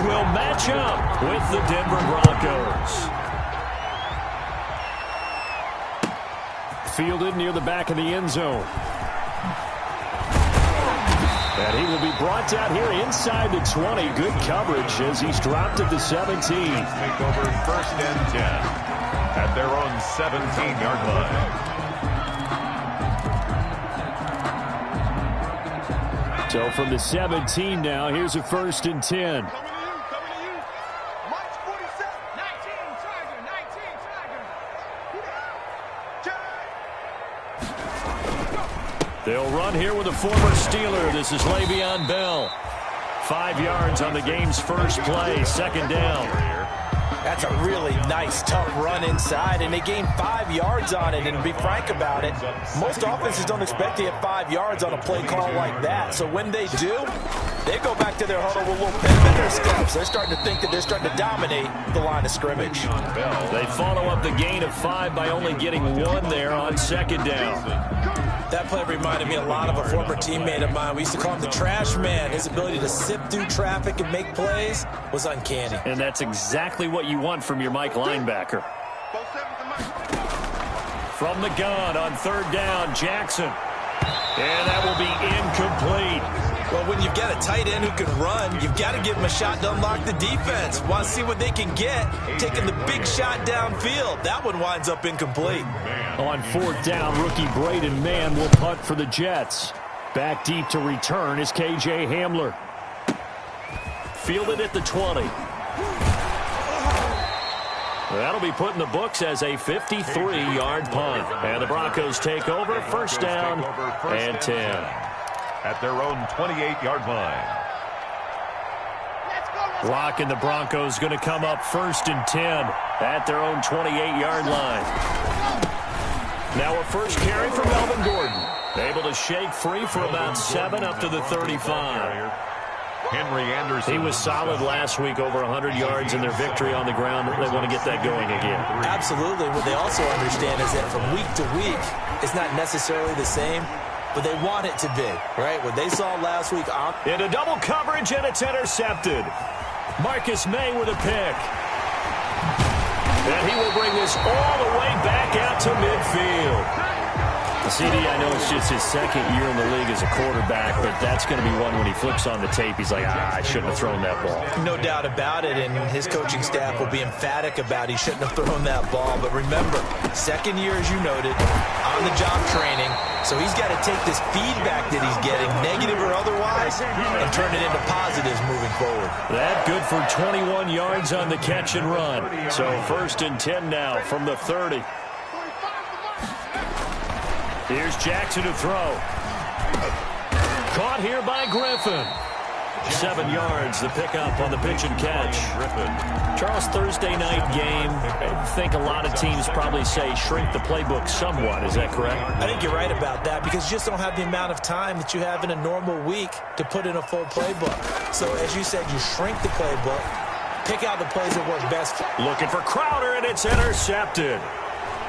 will match up with the Denver Broncos. Fielded near the back of the end zone. And he will be brought down here inside the 20. Good coverage as he's dropped at the 17. Take over 1st and 10 at their own 17-yard line. So from the 17 now, here's a 1st and 10. They'll run here with a former Steeler. This is Le'Veon Bell. 5 yards on the game's first play. 2nd down. That's a really nice, tough run inside, and they gained 5 yards on it. And to be frank about it, most offenses don't expect to get 5 yards on a play call like that. So when they do, they go back to their huddle with a little pep in their steps. They're starting to think that they're starting to dominate the line of scrimmage. They follow up the gain of 5 by only getting 1 there on 2nd down. That play reminded me a lot of a former teammate of mine. We used to call him the trash man. His ability to sift through traffic and make plays was uncanny. And that's exactly what you want from your Mike linebacker. From the gun on 3rd down, Jackson. And that will be incomplete. Well, when you've got a tight end who can run, you've got to give him a shot to unlock the defense. Want to see what they can get, taking the big shot downfield. That one winds up incomplete. On 4th down, rookie Braden Mann will punt for the Jets. Back deep to return is K.J. Hamler. Fielded at the 20. That'll be put in the books as a 53-yard punt. And the Broncos take over, 1st down and 10. At their own 28-yard line. Lock and the Broncos going to come up 1st and 10 at their own 28-yard line. Now a first carry from Melvin Gordon. Able to shake free for about 7 up to the 35. Henry Anderson. He was solid last week, over 100 yards in their victory on the ground. They want to get that going again. Absolutely. What they also understand is that from week to week, it's not necessarily the same, but they want it to be, right? What they saw last week. Into double coverage, and it's intercepted. Marcus May with a pick. And he will bring this all the way back out to midfield. CD, I know it's just his 2nd year in the league as a quarterback, but that's going to be one when he flips on the tape. He's like, I shouldn't have thrown that ball. No doubt about it, and his coaching staff will be emphatic about he shouldn't have thrown that ball. But remember, 2nd year, as you noted, on-the-job training, so he's got to take this feedback that he's getting, negative or otherwise, and turn it into positives moving forward. That good for 21 yards on the catch and run. So 1st and 10 now from the 30. Here's Jackson to throw. Caught here by Griffin. 7 yards, the pickup on the pitch and catch. Charles, Thursday night game. I think a lot of teams probably say shrink the playbook somewhat. Is that correct? I think you're right about that because you just don't have the amount of time that you have in a normal week to put in a full playbook. So, as you said, you shrink the playbook, pick out the plays that work best. Looking for Crowder, and it's intercepted.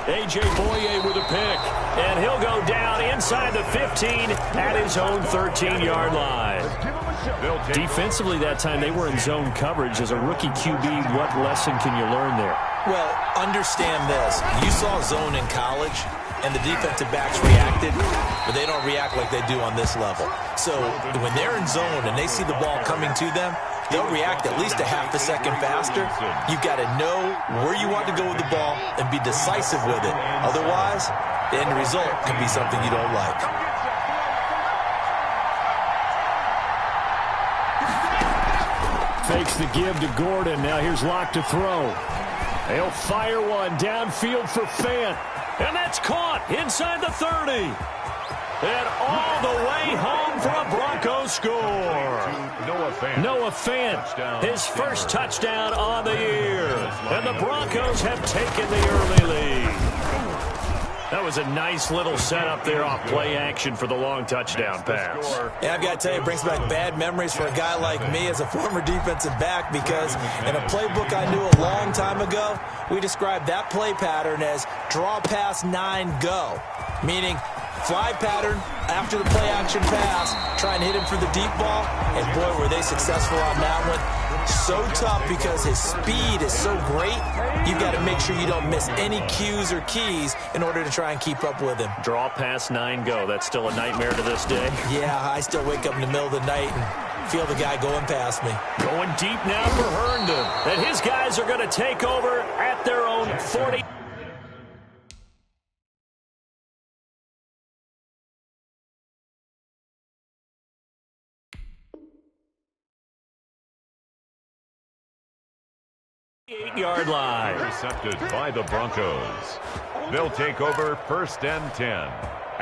A.J. Boye with a pick, and he'll go down inside the 15 at his own 13-yard line. Defensively that time, they were in zone coverage. As a rookie QB, what lesson can you learn there? Well, understand this. You saw zone in college, and the defensive backs reacted, but they don't react like they do on this level. So when they're in zone and they see the ball coming to them, they'll react at least a half a second faster. You've got to know where you want to go with the ball and be decisive with it. Otherwise, the end result can be something you don't like. Fakes the give to Gordon. Now here's Locke to throw. He'll fire one downfield for Fant. And that's caught inside the 30. And all the way home for a Broncos score. Noah Fant, his first touchdown on the year. And the Broncos have taken the early lead. That was a nice little setup there off play action for the long touchdown pass. Yeah, I've got to tell you, it brings back bad memories for a guy like me as a former defensive back because in a playbook I knew a long time ago, we described that play pattern as draw pass 9 go, meaning fly pattern after the play action pass, try and hit him for the deep ball, and boy, were they successful on that one. So tough because his speed is so great, you've got to make sure you don't miss any cues or keys in order to try and keep up with him. Draw past 9 go. That's still a nightmare to this day. Yeah, I still wake up in the middle of the night and feel the guy going past me. Going deep now for Herndon. And his guys are going to take over at their own 40. Eight-yard line. Intercepted by the Broncos. They'll take over 1st and 10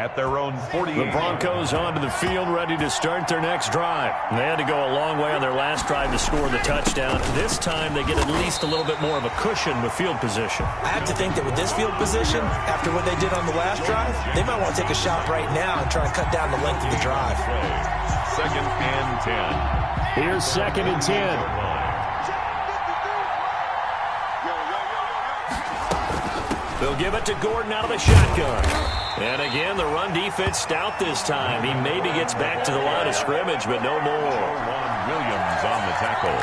at their own 40. The Broncos onto the field, ready to start their next drive. They had to go a long way on their last drive to score the touchdown. This time they get at least a little bit more of a cushion with field position. I have to think that with this field position, after what they did on the last drive, they might want to take a shot right now and try and cut down the length of the drive. 2nd and 10. Here's 2nd and 10. They'll give it to Gordon out of the shotgun. And again, the run defense stout this time. He maybe gets back to the line of scrimmage, but no more. Williams on the tackle.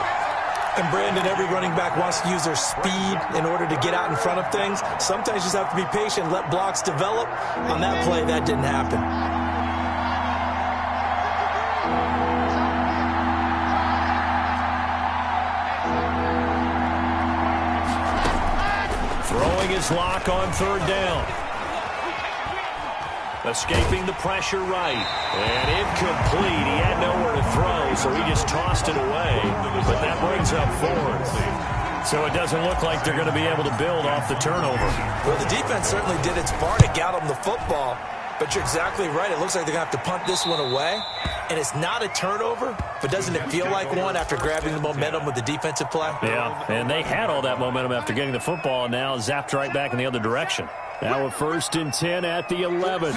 And Brandon, every running back wants to use their speed in order to get out in front of things. Sometimes you just have to be patient, let blocks develop. On that play, that didn't happen. Throwing his lock on 3rd down. Escaping the pressure right. And incomplete. He had nowhere to throw, so he just tossed it away. But that brings up 4th. So it doesn't look like they're going to be able to build off the turnover. Well, the defense certainly did its part to get them the football. But you're exactly right. It looks like they're going to have to punt this one away. And it's not a turnover, but doesn't it feel like one after grabbing the momentum with the defensive play? Yeah, and they had all that momentum after getting the football, and now zapped right back in the other direction. Now a 1st and 10 at the 11.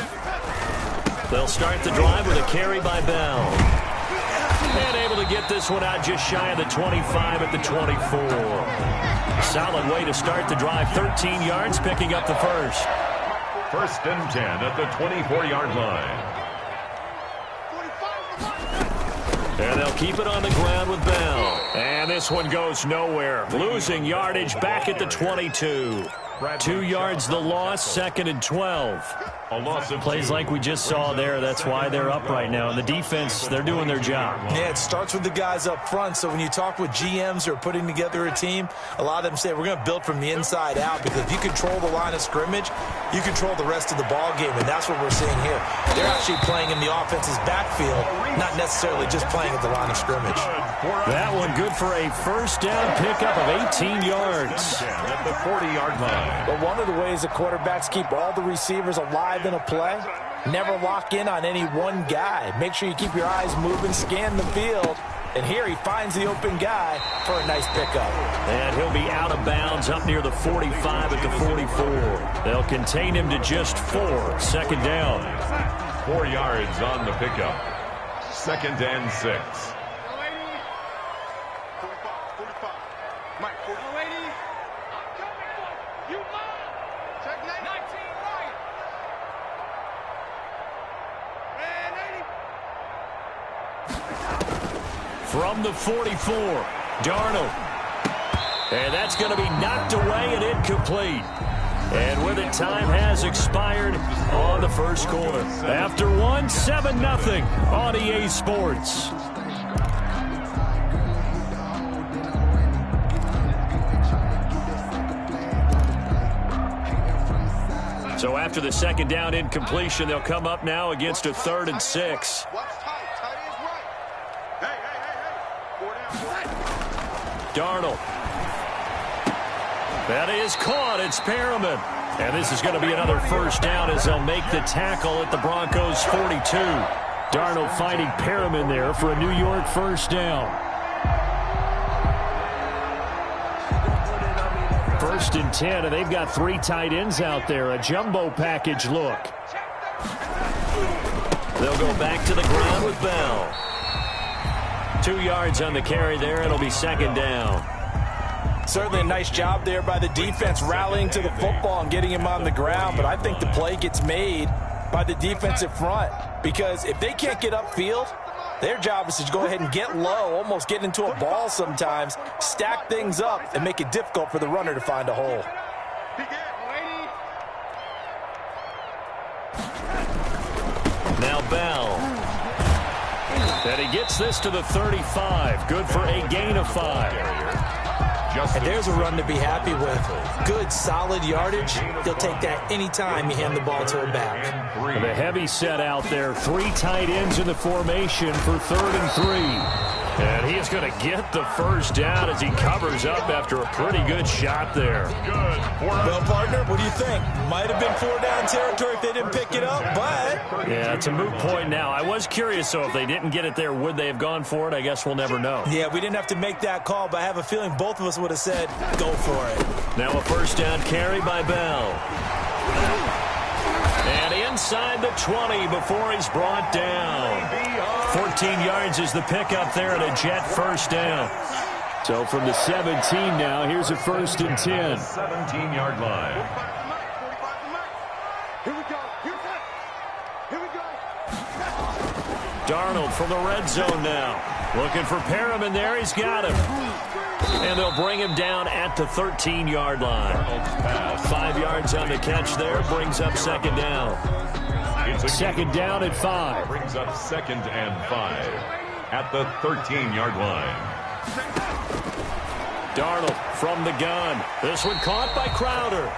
They'll start the drive with a carry by Bell. And able to get this one out just shy of the 25 at the 24. Solid way to start the drive. 13 yards, picking up the first. 1st and 10 at the 24-yard line. And they'll keep it on the ground with Bell. And this one goes nowhere. Losing yardage back at the 22. 2 yards the loss, 2nd and 12. A loss of Plays like we just saw there. That's why they're up right now. And the defense, they're doing their job. Yeah, it starts with the guys up front. So when you talk with GMs who are putting together a team, a lot of them say we're going to build from the inside out, because if you control the line of scrimmage, you control the rest of the ball game, and that's what we're seeing here. They're actually playing in the offense's backfield, not necessarily just playing at the line of scrimmage. That one good for a 1st down pickup of 18 yards. at the 40-yard line. But one of the ways the quarterbacks keep all the receivers alive in a play, never lock in on any one guy. Make sure you keep your eyes moving, scan the field. And here he finds the open guy for a nice pickup. And he'll be out of bounds up near the 45 at the 44. They'll contain him to just 4. 2nd down. 4 yards on the pickup. 2nd and 6. From the 44, Darnold. And that's going to be knocked away and incomplete. And with it, time has expired on the first quarter. After one, 7-0 on EA Sports. So after the 2nd down incompletion, they'll come up now against a 3rd and 6. Darnold. That is caught. It's Perriman. And this is going to be another 1st down as they'll make the tackle at the Broncos' 42. Darnold fighting Perriman there for a New York 1st down. 1st and 10, and they've got 3 tight ends out there. A jumbo package look. They'll go back to the ground with Bell. 2 yards on the carry there. It'll be 2nd down. Certainly a nice job there by the defense rallying to the football and getting him on the ground. But I think the play gets made by the defensive front, because if they can't get upfield, Their job is to go ahead and get low, almost get into a ball sometimes, stack things up, and make it difficult for the runner to find a hole. Now Bell. And he gets this to the 35. Good for a gain of 5. And there's a run to be happy with. Good, solid yardage. He'll take that anytime you hand the ball to a back. And a heavy set out there. 3 tight ends in the formation for 3rd and 3. And he is going to get the first down as he covers up after a pretty good shot there. Well, partner, what do you think? Might have been 4-down territory if they didn't pick it up, but... Yeah, it's a moot point now. I was curious, so if they didn't get it there, would they have gone for it? I guess we'll never know. Yeah, we didn't have to make that call, but I have a feeling both of us would have said, go for it. Now a first down carry by Bell. And inside the 20 before he's brought down. 14 yards is the pickup there and a Jet first down. So from the 17 now, here's a 1st and 10. 17-yard line. Here we go. Here we go. Darnold from the red zone now. Looking for Perriman there. He's got him. And they'll bring him down at the 13-yard line. 5 yards on the catch there. Brings up 2nd down. It's 2nd down at 5. Brings up 2nd and 5 at the 13-yard line. Darnold from the gun. This one caught by Crowder.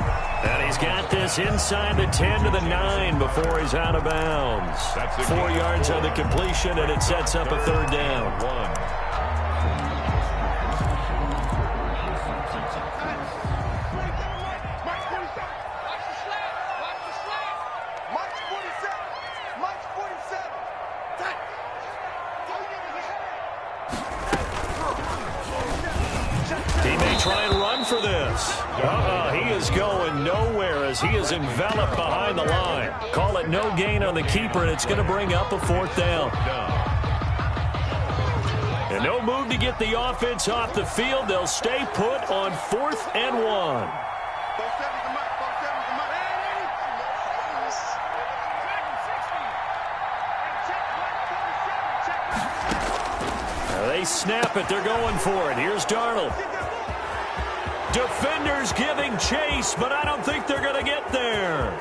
And he's got this inside the 10 to the 9 before he's out of bounds. 4 yards on the completion, and it sets up a 3rd down. For this. He is going nowhere as he is enveloped behind the line. Call it no gain on the keeper, and it's going to bring up a 4th down. And no move to get the offense off the field. They'll stay put on 4th and 1. They snap it. They're going for it. Here's Darnold. Defenders giving chase, but I don't think they're going to get there.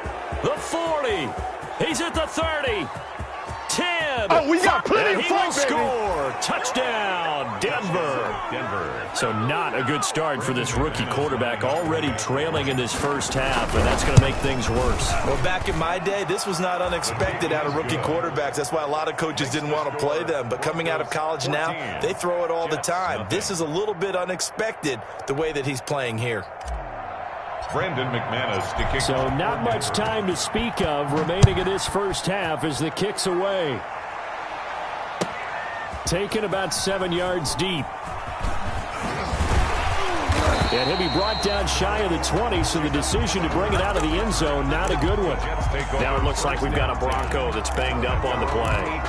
The 40. He's at the 30. 10. Oh, we got plenty of fun, baby. Score. Touchdown, Denver. So not a good start for this rookie quarterback, already trailing in this first half, and that's going to make things worse. Well, back in my day, this was not unexpected out of rookie quarterbacks. That's why a lot of coaches didn't want to play them. But coming out of college now, they throw it all the time. This is a little bit unexpected, the way that he's playing here. Brandon McManus to kick. So not much time to speak of remaining in this first half as the kick's away. Taken about 7 yards deep. And he'll be brought down shy of the 20, so the decision to bring it out of the end zone, not a good one. Now it looks like we've got a Bronco that's banged up on the play.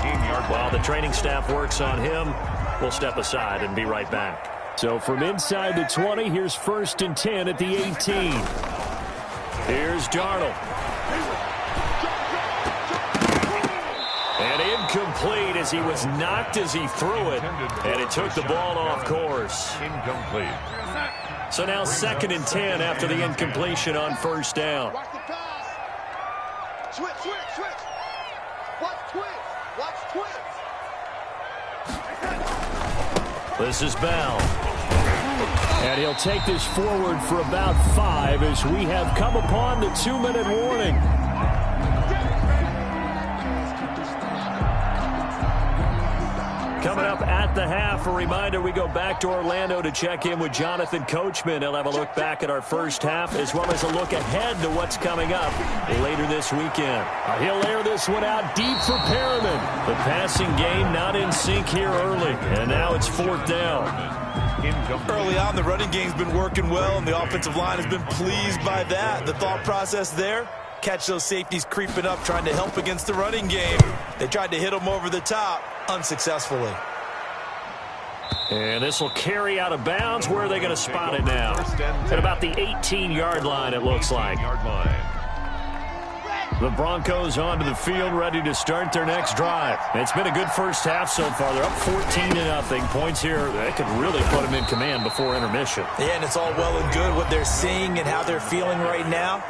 While the training staff works on him, we'll step aside and be right back. So from inside the 20, here's 1st and 10 at the 18. Here's Darnold. And incomplete as he was knocked as he threw it. And it took the ball off course. Incomplete. So now 2nd and 10 after the incompletion on 1st down. Watch the pass. Switch. Watch twist. This is Bell. And he'll take this forward for about 5 as we have come upon the 2-minute warning. Coming up at the half, a reminder, we go back to Orlando to check in with Jonathan Coachman. He'll have a look back at our first half as well as a look ahead to what's coming up later this weekend. He'll air this one out deep for Perriman. The passing game not in sync here early, and now it's 4th down. Early on, the running game's been working well, and the offensive line has been pleased by that. The thought process there, catch those safeties creeping up, trying to help against the running game. They tried to hit them over the top, unsuccessfully. And this will carry out of bounds. Where are they going to spot it now? At about the 18-yard line, it looks like. The Broncos onto the field, ready to start their next drive. It's been a good first half so far. They're up 14-0. Points here, that could really put them in command before intermission. Yeah, and it's all well and good what they're seeing and how they're feeling right now.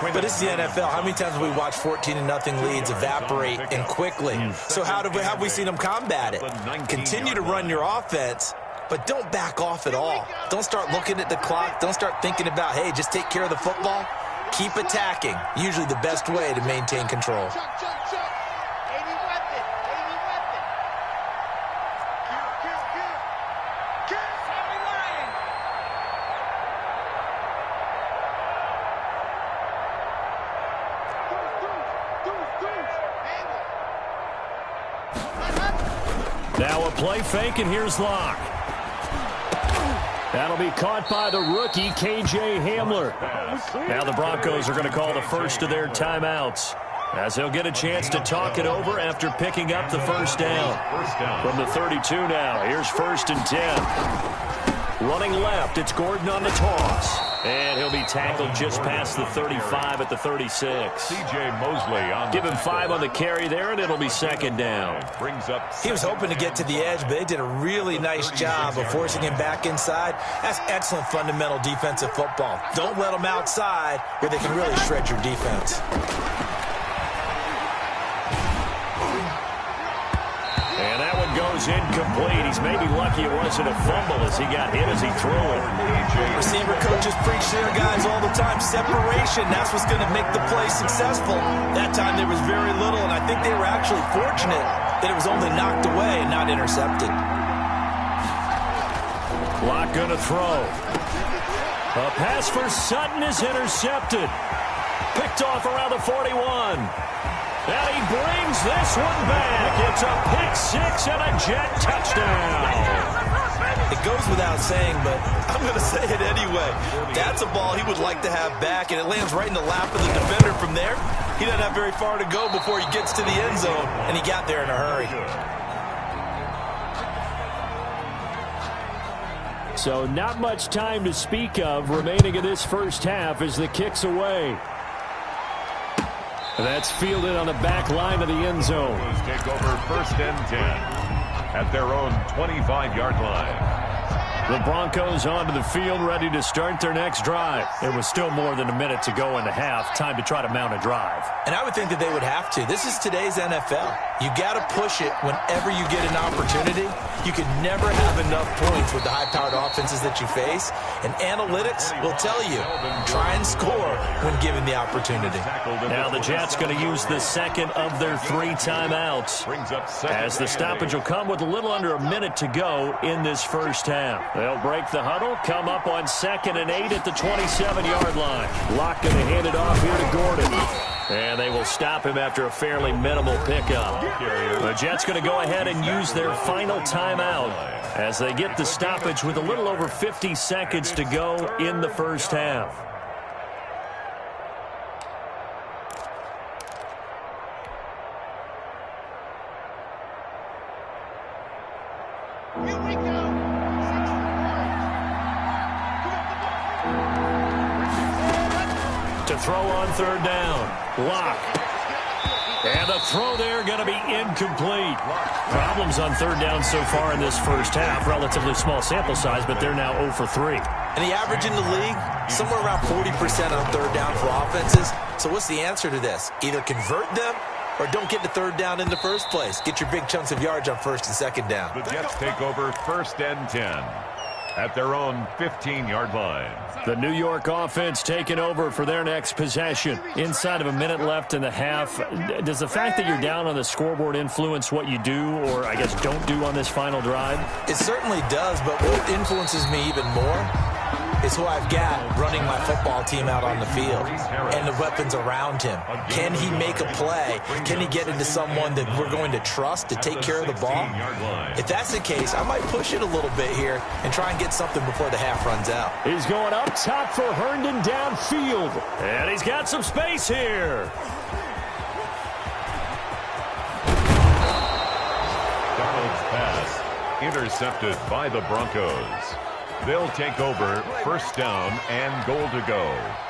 But it's the NFL. How many times have we watched 14-0 leads evaporate and quickly? So how have we seen them combat it? Continue to run your offense, but don't back off at all. Don't start looking at the clock. Don't start thinking about, hey, just take care of the football. Keep attacking. Usually the best way to maintain control. Now a play fake, and here's Locke. That'll be caught by the rookie, K.J. Hamler. Now the Broncos are going to call the first of their timeouts, as they'll get a chance to talk it over after picking up the first down. From the 32 now, here's 1st and 10. Running left, it's Gordon on the toss. And he'll be tackled just past the 35 at the 36. C.J. Mosley on. Give him 5 on the carry there, and it'll be 2nd down. Brings up. He was hoping to get to the edge, but they did a really nice job of forcing him back inside. That's excellent fundamental defensive football. Don't let them outside where they can really shred your defense. And that one goes incomplete. He's maybe lucky it wasn't a fumble as he got hit as he threw it. Receiver coaches preach to their guys all the time. Separation, that's what's going to make the play successful. That time there was very little, and I think they were actually fortunate that it was only knocked away and not intercepted. Locke going to throw. A pass for Sutton is intercepted. Picked off around the 41. And he brings this one back. It's a pick-6 and a Jet touchdown. It goes without saying, but I'm going to say it anyway. That's a ball he would like to have back, and it lands right in the lap of the defender from there. He doesn't have very far to go before he gets to the end zone, and he got there in a hurry. So not much time to speak of remaining in this first half as the kick's away. That's fielded on the back line of the end zone. Take over 1st and 10 at their own 25-yard line. The Broncos onto the field, ready to start their next drive. It was still more than a minute to go in the half. Time to try to mount a drive. And I would think that they would have to. This is today's NFL. You got to push it whenever you get an opportunity. You can never have enough points with the high-powered offenses that you face. And analytics will tell you, try and score when given the opportunity. Now the Jets going to use the second of their 3 timeouts, as the stoppage will come with a little under a minute to go in this first half. They'll break the huddle, come up on 2nd and 8 at the 27-yard line. Locke going to hand it off here to Gordon. And they will stop him after a fairly minimal pickup. The Jets going to go ahead and use their final timeout as they get the stoppage with a little over 50 seconds to go in the first half. Here we go. To throw on 3rd down. Locke. And the throw there going to be incomplete. Problems on 3rd down so far in this first half. Relatively small sample size, but they're now 0 for 3. And the average in the league, somewhere around 40% on 3rd down for offenses. So what's the answer to this? Either convert them or don't get to 3rd down in the first place. Get your big chunks of yards on 1st and 2nd down. The Jets take over 1st and 10 at their own 15-yard line. The New York offense taking over for their next possession. Inside of a minute left in the half. Does the fact that you're down on the scoreboard influence what you do, or I guess don't do on this final drive? It certainly does, but what influences me even more is who I've got running my football team out on the field and the weapons around him. Can he make a play? Can he get into someone that we're going to trust to take care of the ball? If that's the case, I might push it a little bit here and try and get something before the half runs out. He's going up top for Herndon downfield. And he's got some space here. Donald's pass intercepted by the Broncos. They'll take over first down and goal to go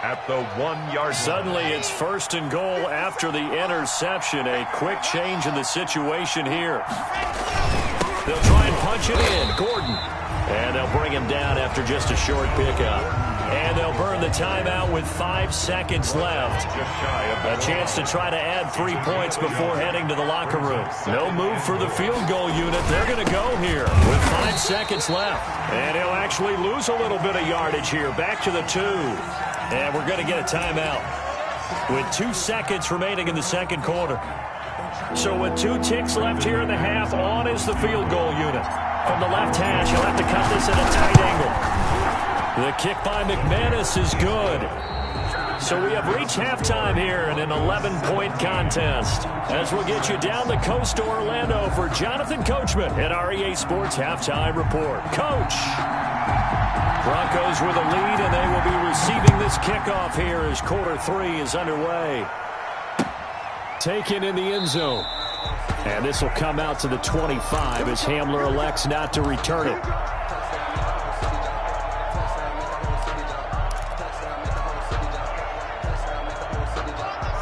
at the 1-yard line. Suddenly it's first and goal after the interception. A quick change in the situation here. They'll try and punch it in. Gordon. And they'll bring him down after just a short pickup. And they'll burn the timeout with 5 seconds left. A chance to try to add 3 points before heading to the locker room. No move for the field goal unit. They're going to go here with 5 seconds left. And he'll actually lose a little bit of yardage here. Back to the 2. And we're going to get a timeout with 2 seconds remaining in the second quarter. So with 2 ticks left here in the half, on is the field goal unit. From the left hash, he'll have to cut this at a tight angle. The kick by McManus is good. So we have reached halftime here in an 11-point contest. As we'll get you down the coast to Orlando for Jonathan Coachman at our EA Sports Halftime Report. Coach! Broncos with a lead, and they will be receiving this kickoff here as quarter 3 is underway. Taken in the end zone. And this will come out to the 25 as Hamler elects not to return it.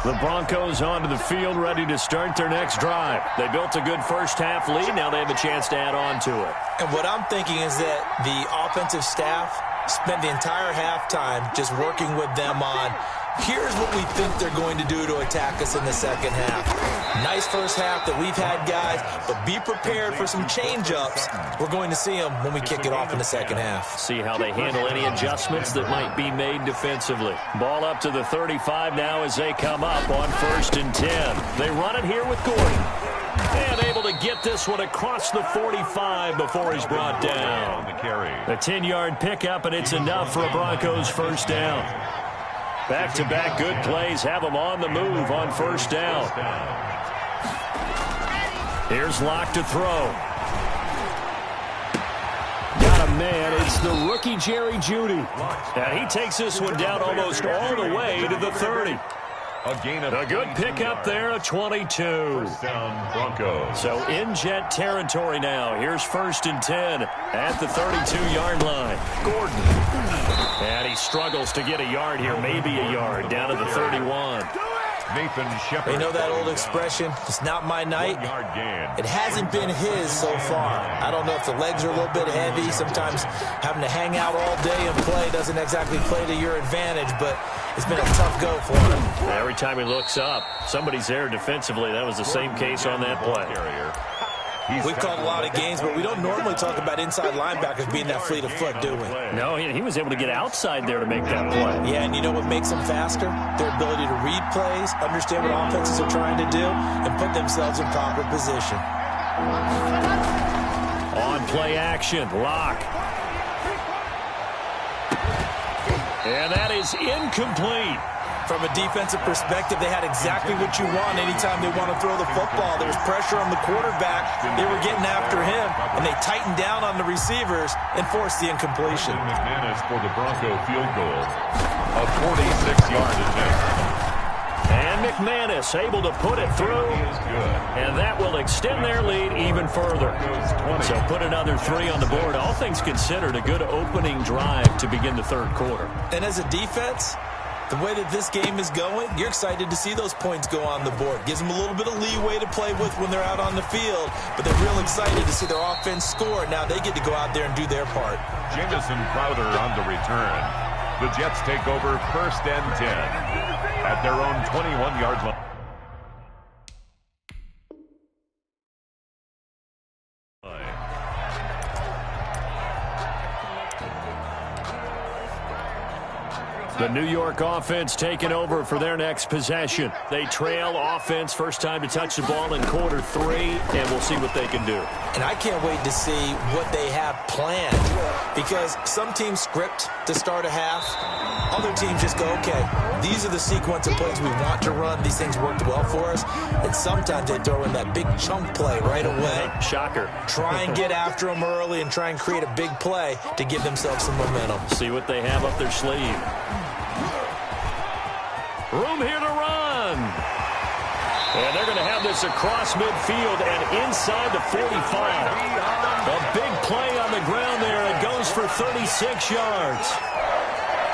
The Broncos onto the field, ready to start their next drive. They built a good first-half lead. Now they have a chance to add on to it. And what I'm thinking is that the offensive staff spent the entire halftime just working with them on, here's what we think they're going to do to attack us in the second half. Nice first half that we've had, guys, but be prepared for some change-ups. We're going to see them when we kick it off in the second half. See how they handle any adjustments that might be made defensively. Ball up to the 35 now as they come up on 1st and 10. They run it here with Gordon. And able to get this one across the 45 before he's brought down. A 10-yard pickup, and it's enough for a Broncos first down. Back-to-back good plays have them on the move on 1st down. Here's Locke to throw. Got a man. It's the rookie Jerry Jeudy. And he takes this one down almost all the way to the 30. A good pickup there, a 22. First down, Broncos. So in Jet territory now. Here's 1st and 10 at the 32-yard line. Gordon. And he struggles to get a yard here, maybe a yard, down to the 31. Nathan Shepard. You know that old expression, it's not my night? It hasn't been his so far. I don't know if the legs are a little bit heavy. Sometimes having to hang out all day and play doesn't exactly play to your advantage, but it's been a tough go for him. Every time he looks up, somebody's there defensively. That was the same case on that play. We've called a lot of games, but we don't normally talk about inside linebackers being that fleet of foot, do we? No, he was able to get outside there to make that play. Yeah, and you know what makes them faster? Their ability to read plays, understand what offenses are trying to do, and put themselves in proper position. On play action, Locke. And that is incomplete. From a defensive perspective, they had exactly what you want anytime they want to throw the football. There was pressure on the quarterback. They were getting after him, and they tightened down on the receivers and forced the incompletion. McManus for the Bronco field goal. A 46-yard attempt. And McManus able to put it through. And that will extend their lead even further. So put another 3 on the board. All things considered, a good opening drive to begin the third quarter. And as a defense, the way that this game is going, you're excited to see those points go on the board. Gives them a little bit of leeway to play with when they're out on the field, but they're real excited to see their offense score. Now they get to go out there and do their part. Jamison Crowder on the return. The Jets take over 1st and 10 at their own 21-yard line. The New York offense taking over for their next possession. They trail offense, first time to touch the ball in quarter 3, and we'll see what they can do. And I can't wait to see what they have planned, because some teams script to start a half. Other teams just go, okay, these are the sequence of plays we want to run. These things worked well for us. And sometimes they throw in that big chunk play right away. Shocker. Try and get after them early and try and create a big play to give themselves some momentum. See what they have up their sleeve. Room here to run. And they're going to have this across midfield and inside the 45. A big play on the ground there. It goes goes for 36 yards.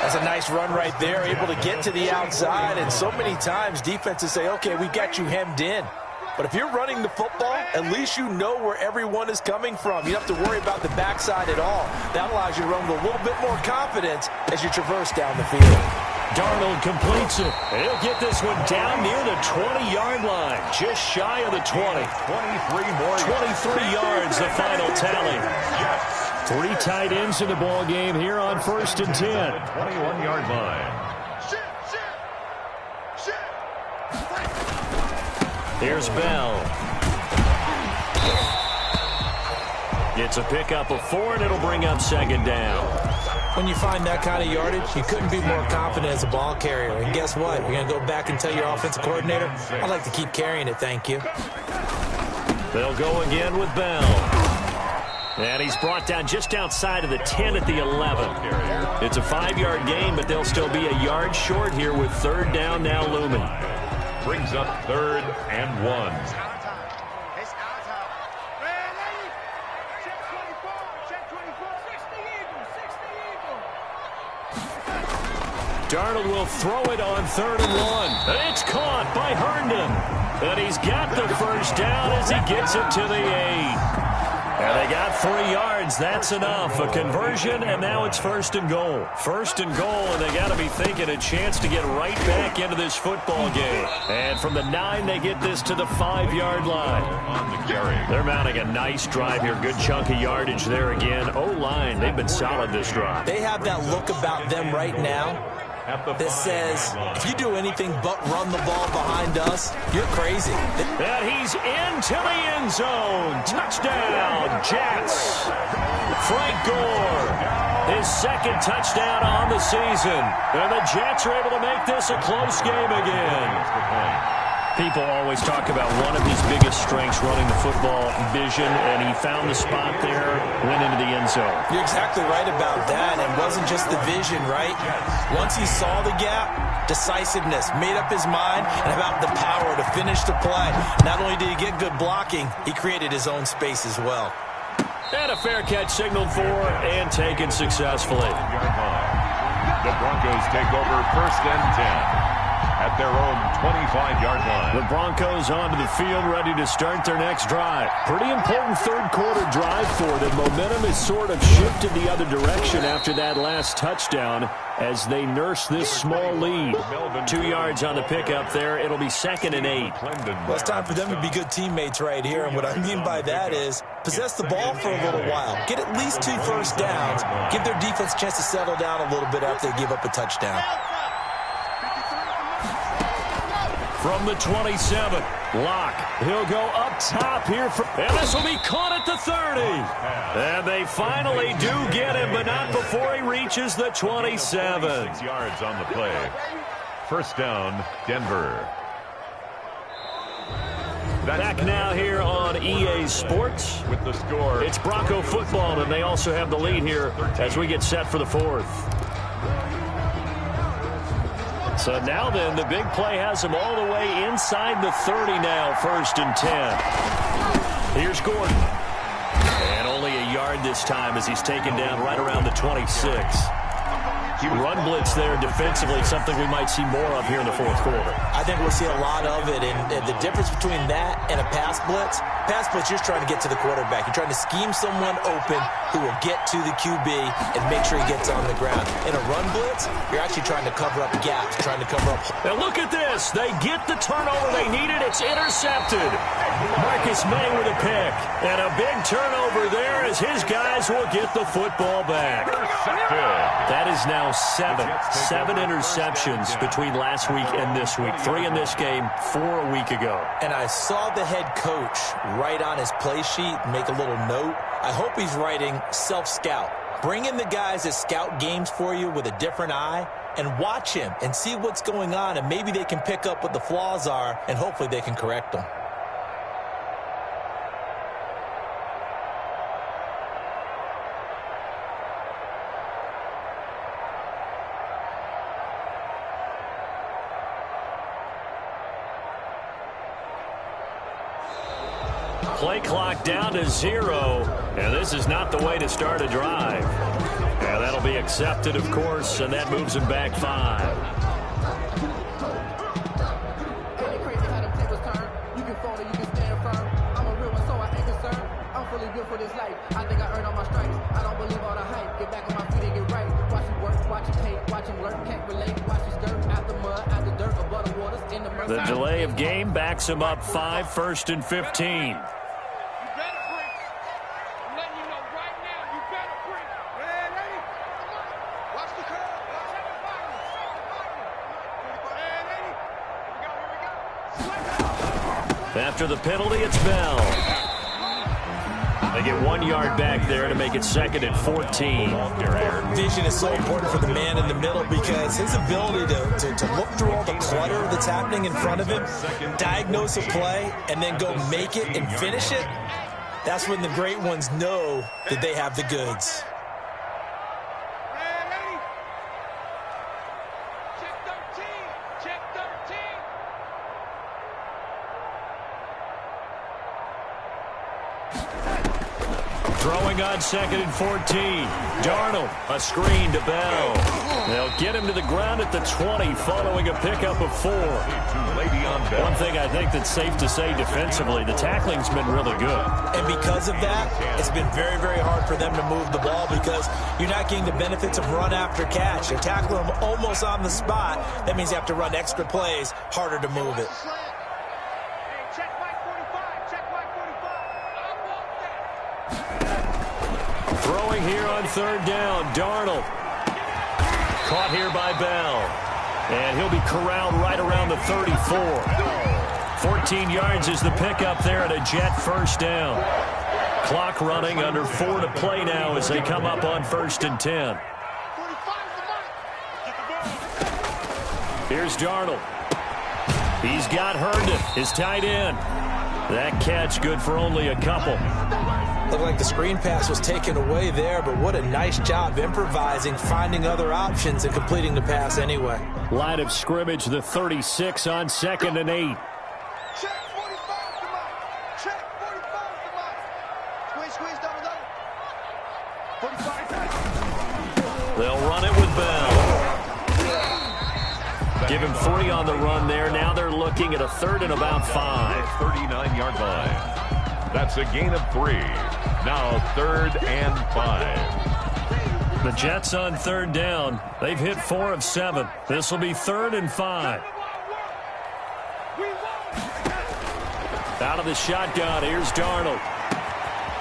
That's a nice run right there, able to get to the outside. And so many times defenses say, okay, we got you hemmed in. But if you're running the football, at least you know where everyone is coming from. You don't have to worry about the backside at all. That allows you to run with a little bit more confidence as you traverse down the field. Darnold completes it. He'll get this one down near the 20-yard line, just shy of the 20. 23 yards, the final tally. 3 tight ends in the ball game here on 1st and 10. 21-yard line. Here's Bell. It's a pickup of 4, and it'll bring up 2nd down. When you find that kind of yardage, you couldn't be more confident as a ball carrier. And guess what? You're going to go back and tell your offensive coordinator, I'd like to keep carrying it, thank you. They'll go again with Bell. And he's brought down just outside of the 10 at the 11. It's a 5-yard gain, but they'll still be a yard short here with 3rd down now looming. Brings up 3rd and 1. Darnold will throw it on 3rd and 1. It's caught by Herndon. And he's got the 1st down as he gets it to the 8. And they got 3 yards. That's enough. A conversion, and now it's 1st and goal. 1st and goal, and they got to be thinking a chance to get right back into this football game. And from the 9, they get this to the 5-yard line. On the carry. They're mounting a nice drive here. Good chunk of yardage there again. O-line, they've been solid this drive. They have that look about them right now that says, if you do anything but run the ball behind us, you're crazy. And he's into the end zone. Touchdown, Jets. Frank Gore, his 2nd touchdown on the season. And the Jets are able to make this a close game again. People always talk about one of his biggest strengths, running the football, vision, and he found the spot there, went into the end zone. You're exactly right about that, and it wasn't just the vision, right? Once he saw the gap, decisiveness, made up his mind, and about the power to finish the play. Not only did he get good blocking, he created his own space as well. And a fair catch signaled for and taken successfully. The Broncos take over 1st and 10. At their own 25-yard line. The Broncos onto the field, ready to start their next drive. Pretty important 3rd quarter drive for them. Momentum has sort of shifted the other direction after that last touchdown as they nurse this small lead. 2 yards on the pickup there. It'll be 2nd and 8. Well, it's time for them to be good teammates right here, and what I mean by that is possess the ball for a little while. Get at least 2 first downs. Give their defense a chance to settle down a little bit after they give up a touchdown. From the 27, Locke. He'll go up top here. And this will be caught at the 30. And they finally do get him, but not before he reaches the 27. 6 yards on the play. 1st down, Denver. Back now here on EA Sports. With the score. It's Bronco football, and they also have the lead here as we get set for the 4th. So now then, the big play has him all the way inside the 30 now, 1st and 10. Here's Gordon. And only a yard this time as he's taken down right around the 26. Run blitz there defensively, something we might see more of here in the 4th quarter. I think we'll see a lot of it, and the difference between that and a pass blitz, you're trying to get to the quarterback. You're trying to scheme someone open who will get to the QB and make sure he gets on the ground. In a run blitz, you're actually trying to cover up gaps, trying to cover up. Now look at this. They get the turnover they needed. It's intercepted. Marcus May with a pick. And a big turnover there as his guys will get the football back. That is now 7 interceptions between last week and this week. 3 in this game, 4 a week ago. And I saw the head coach write on his play sheet, make a little note. I hope he's writing self-scout. Bring in the guys that scout games for you with a different eye and watch him and see what's going on, and maybe they can pick up what the flaws are, and hopefully they can correct them. Play clock down to 0, and this is not the way to start a drive. And that'll be accepted, of course, and that moves him back 5. For this life, I think I earned all my stripes. I don't believe all the hype. Get back on my feet and get right. Watch him work, watch him hate, watch him lurk, can't relate. Watch his skirt out the mud, out the dirt, above the waters, in the mud. The delay of game backs him up 5, 1st and 15. After the penalty, it's Bell. They get 1 yard back there to make it 2nd and 14. Vision is so important for the man in the middle because his ability to look through all the clutter that's happening in front of him, diagnose a play, and then go make it and finish it, that's when the great ones know that they have the goods. Throwing on 2nd and 14. Darnold, a screen to Bell. They'll get him to the ground at the 20 following a pickup of 4. One thing I think that's safe to say defensively, the tackling's been really good. And because of that, it's been very, very hard for them to move the ball because you're not getting the benefits of run after catch. You're tackling them almost on the spot. That means you have to run extra plays, harder to move it. Throwing here on 3rd down, Darnold. Caught here by Bell. And he'll be corralled right around the 34. 14 yards is the pickup there at a Jet 1st down. Clock running, under 4 to play now as they come up on 1st and 10. Here's Darnold. He's got Herndon, his tight end. That catch good for only a couple. Looked like the screen pass was taken away there, but what a nice job improvising, finding other options, and completing the pass anyway. Line of scrimmage, the 36 on 2nd and 8. Check 45, come on. Check 45, come on. Squeeze, double. 45. They'll run it with Bell. Give him 3 on the run there. Now they're looking at a 3rd and about 5. 39-yard line. That's a gain of 3. Now 3rd and 5. The Jets on 3rd down. They've hit 4 of 7. This will be 3rd and 5. Out of the shotgun, here's Darnold.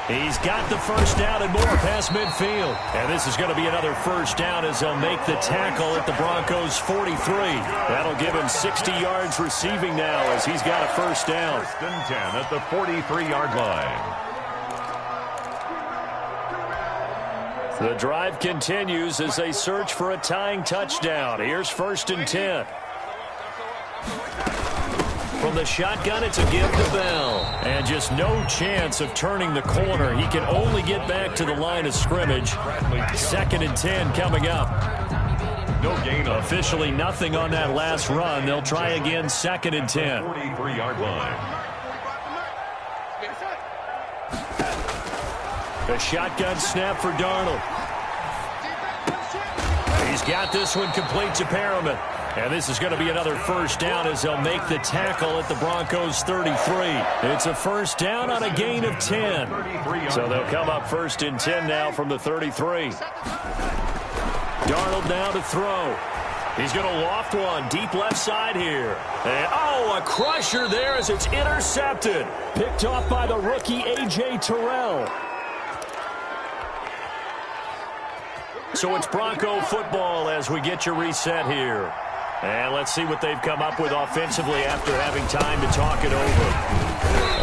He's got the 1st down and more past midfield. And this is going to be another 1st down as they'll make the tackle at the Broncos' 43. That'll give him 60 yards receiving now as he's got a 1st down. 1st and 10 at the 43-yard line. The drive continues as they search for a tying touchdown. Here's 1st and 10. From the shotgun, it's a give to Bell. And just no chance of turning the corner. He can only get back to the line of scrimmage. 2nd and 10 coming up. No gain. Officially nothing on that last run. They'll try again 2nd and 10. 43-yard line. A shotgun snap for Darnold. He's got this one complete to Perriman. And this is going to be another 1st down as they'll make the tackle at the Broncos' 33. It's a 1st down on a gain of 10. So they'll come up 1st and 10 now from the 33. Darnold now to throw. He's going to loft one deep left side here. And, a crusher there as it's intercepted. Picked off by the rookie A.J. Terrell. So it's Bronco football as we get your reset here. And let's see what they've come up with offensively after having time to talk it over.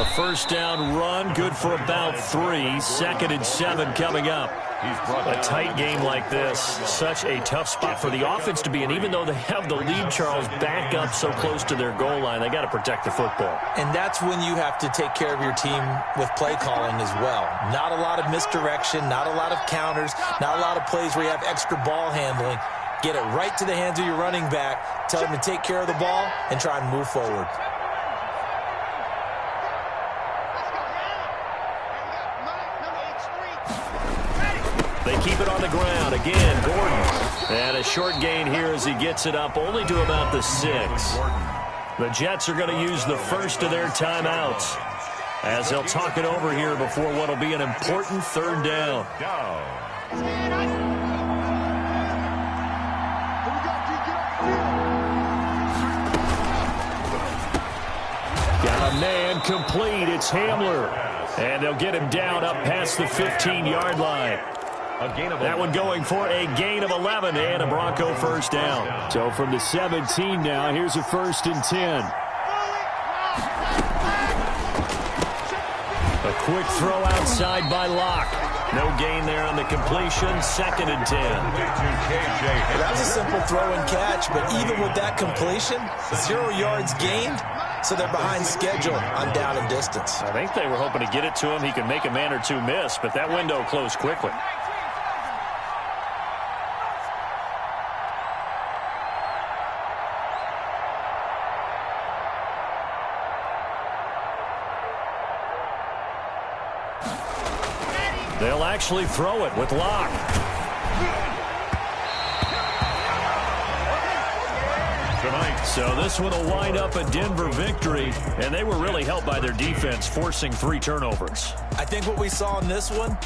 A 1st down run, good for about 3. 2nd and 7 coming up. A tight game like this, such a tough spot for the offense to be in. Even though they have the lead, Charles, back up so close to their goal line, they got to protect the football. And that's when you have to take care of your team with play calling as well. Not a lot of misdirection, not a lot of counters, not a lot of plays where you have extra ball handling. Get it right to the hands of your running back, tell them to take care of the ball, and try and move forward. They keep it on the ground. Again, Gordon. And a short gain here as he gets it up only to about the 6. The Jets are going to use the first of their timeouts as they'll talk it over here before what will be an important 3rd down. Got a man complete. It's Hamler. And they'll get him down up past the 15-yard line. That one going for a gain of 11 and a Bronco first down. So from the 17 now, here's a 1st and 10. A quick throw outside by Locke. No gain there on the completion. 2nd and 10. That was a simple throw and catch, but even with that completion, 0 yards gained, so they're behind schedule on down and distance. I think they were hoping to get it to him. He could make a man or two miss, but that window closed quickly. They'll actually throw it with Locke. So this one will wind up a Denver victory, and they were really helped by their defense, forcing 3 turnovers. I think what we saw in this one,